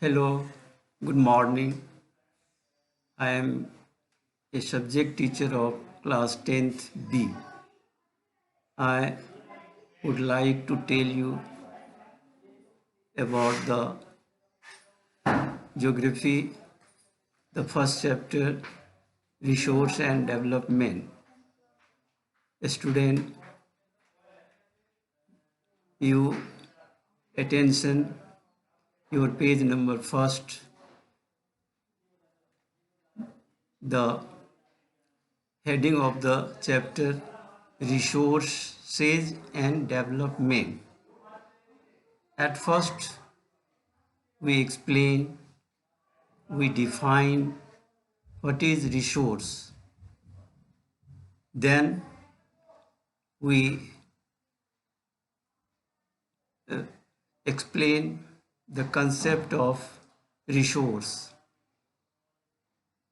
Hello, good morning. I am a subject teacher of class 10th B. I would like to tell you about the geography, the first chapter, resource and development. Student, you attention, your page number first, the heading of the chapter, resources and development. At first, we explain, we define what is resource. Then we explain the concept of resource.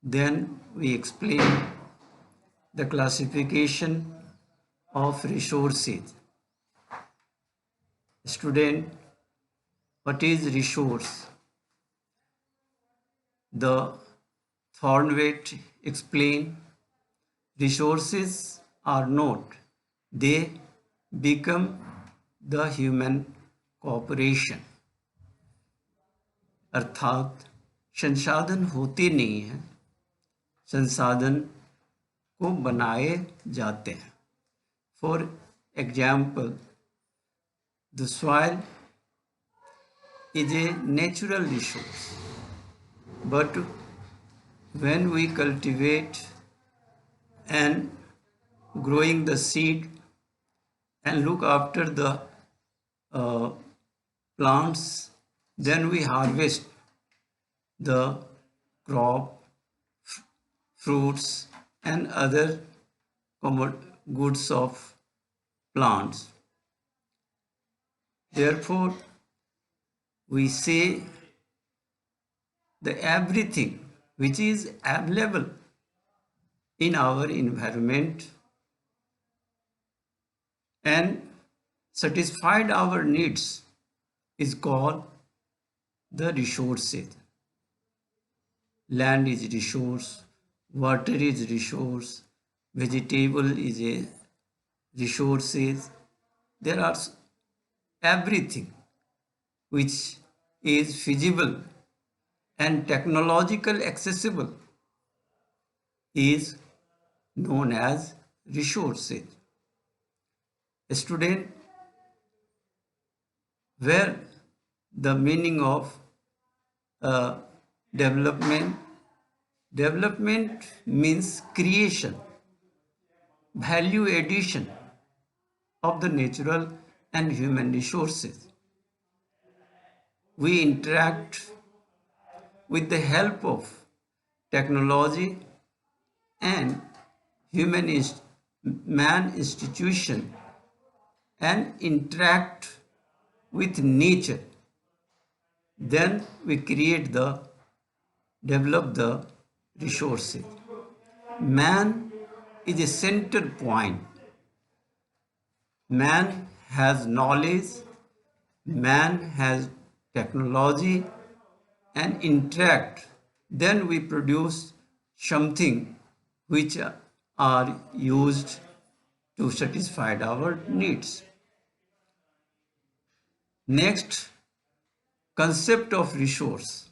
Then we explain the classification of resources. Student, what is resource? The Thornweight explain resources are not, they become the human cooperation. अर्थात संसाधन होते नहीं हैं, संसाधन को बनाए जाते हैं. For example, the soil is a natural resource, but when we cultivate and growing the seed and look after the plants, then we harvest the crop, fruits and other goods of plants. Therefore, we say that everything which is available in our environment and satisfied our needs is called the resources. Land is resource, water is resource, vegetable is a resources. There are everything which is feasible and technological accessible is known as resources. Student, where the meaning of development means creation, value addition of the natural and human resources. We interact with the help of technology and man institution and interact with nature. Then we develop the resources. Man is a center point. Man has knowledge, man has technology and interact. Then we produce something which are used to satisfy our needs. Next, concept of resource.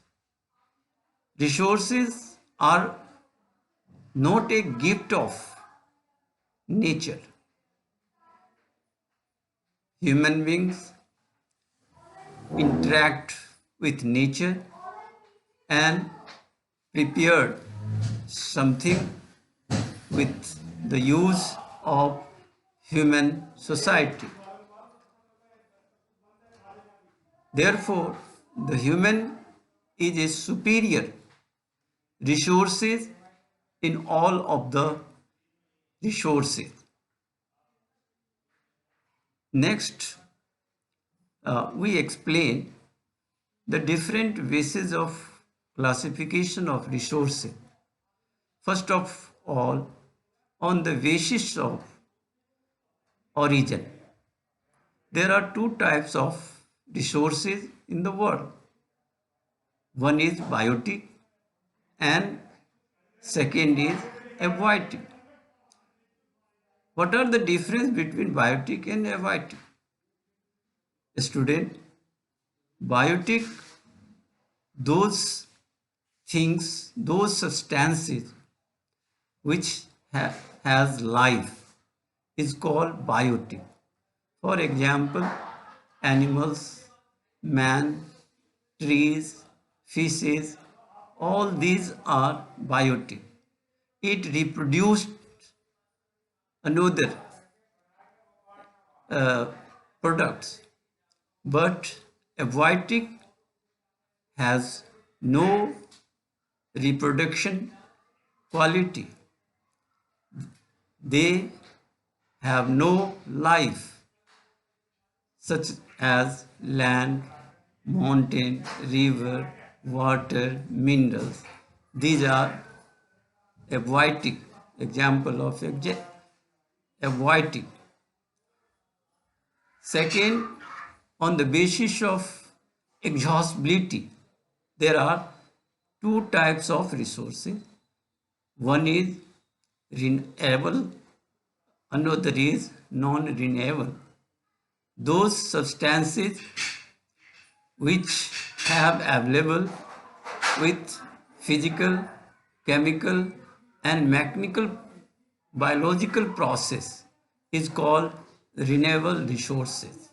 Resources are not a gift of nature. Human beings interact with nature and prepare something with the use of human society. Therefore, the human is a superior resources in all of the resources. Next, we explain the different bases of classification of resources. First of all, on the basis of origin. There are two types of resources in the world. One is biotic and second is abiotic. What are the difference between biotic and abiotic? Student, biotic, those things, those substances which has life is called biotic. For example, animals, man, trees, fishes, all these are biotic. It reproduced another uh, products, but abiotic has no reproduction quality. They have no life, such as land, mountain, river, water, minerals. These are abiotic example of abiotic. Second, on the basis of exhaustibility, there are two types of resources. One is renewable, another is non-renewable. Those substances which have available with physical, chemical and mechanical biological process is called renewable resources.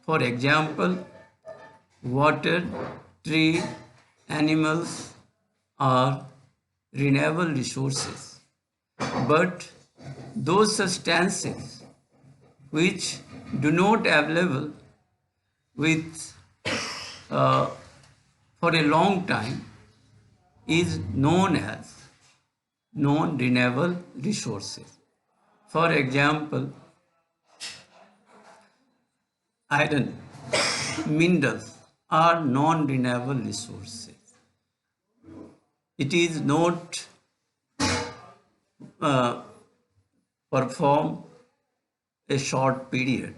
For example, water, tree, animals are renewable resources. But those substances which do not available with for a long time is known as non-renewable resources. For example, iron, minerals are non-renewable resources. It is not perform a short period.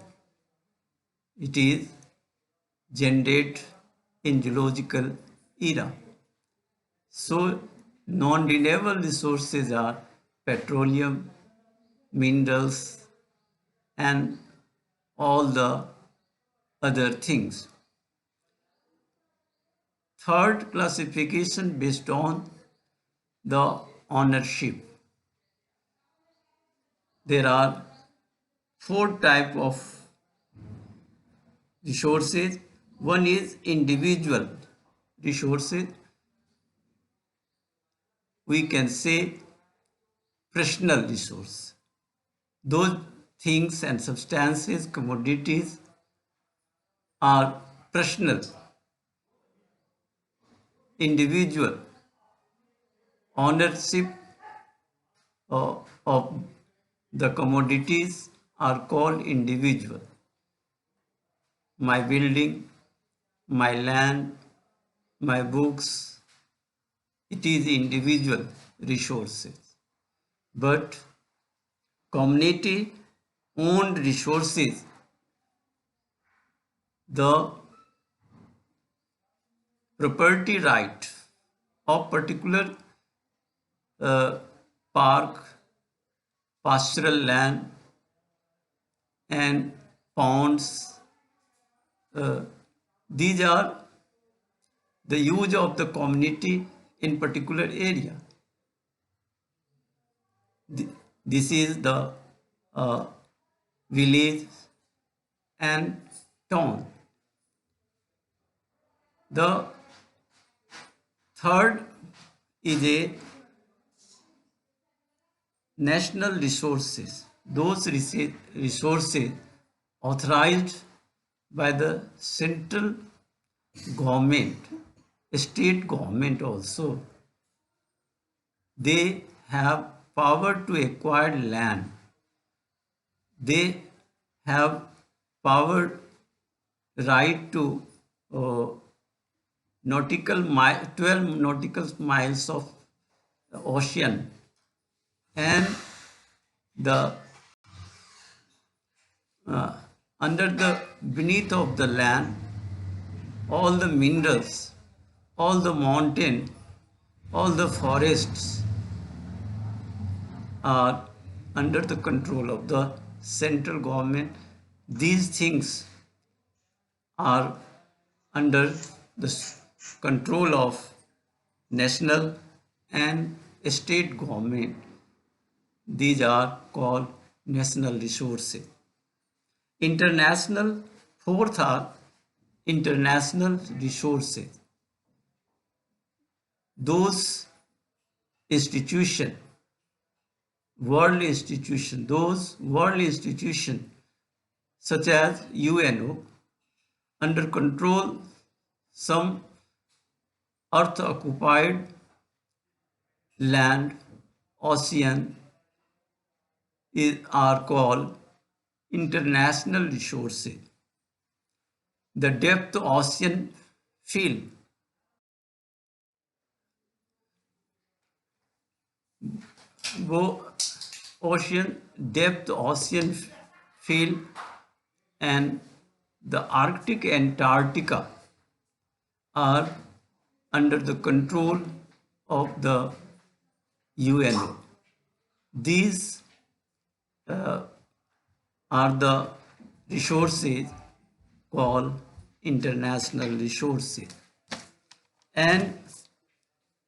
It is generated in geological era. So non-renewable resources are petroleum, minerals and all the other things. Third classification based on the ownership. There are four types of resources. One is individual resources. We can say personal resource. Those things and substances, commodities are personal, individual ownership of the commodities are called individual. My building, my land, my books, it is individual resources. But community owned resources, the property right of particular park, pastoral land and ponds, these are the use of the community in particular area. This is the village and town. The third is a national resources. Those resources authorized by the central government, state government also. They have power to acquire land. They have power right to nautical mile, 12 nautical miles of ocean, and the under the beneath of the land all the minerals, all the mountain, all the forests are under the control of the central government. These things are under the control of national and state government. These are called national resources. International, fourth are international resources. Those institutions, those world institutions such as UNO under control some earth occupied land, ocean are called international resources. The depth ocean field, ocean depth ocean field and the Arctic Antarctica are under the control of the UNO. These are the resources called international resources. And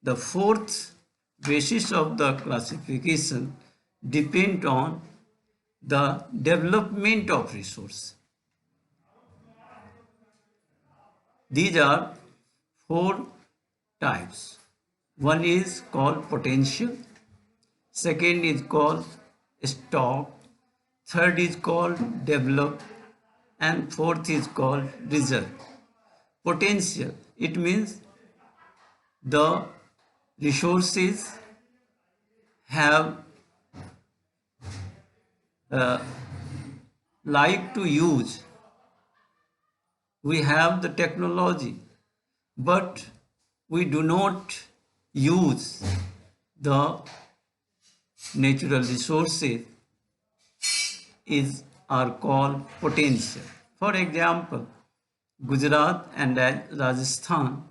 the fourth basis of the classification depend on the development of resource. These are four types. One is called potential, second is called stock, third is called develop, and fourth is called reserve. Potential, it means the resources have like to use. We have the technology, but we do not use the natural resources are called potential. For example, Gujarat and Rajasthan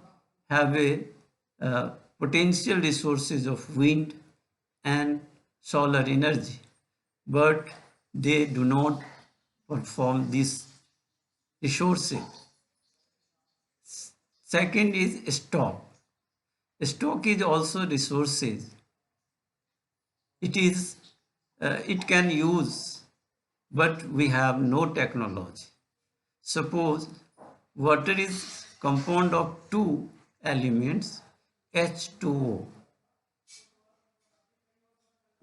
have a potential resources of wind and solar energy, but they do not perform these resources. Second is stock. Stock is also resources. It can use, but we have no technology. Suppose water is compound of two elements, H2O.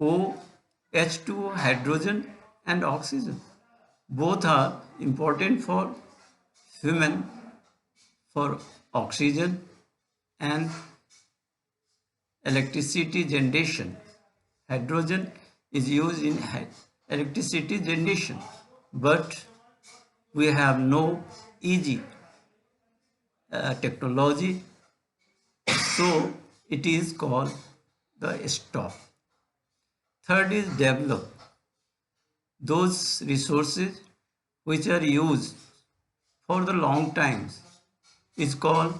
H2O, hydrogen and oxygen. Both are important for human for oxygen and electricity generation. Hydrogen is used in electricity generation, but we have no easy technology, so it is called the stock. Third is develop. Those resources which are used for the long times is called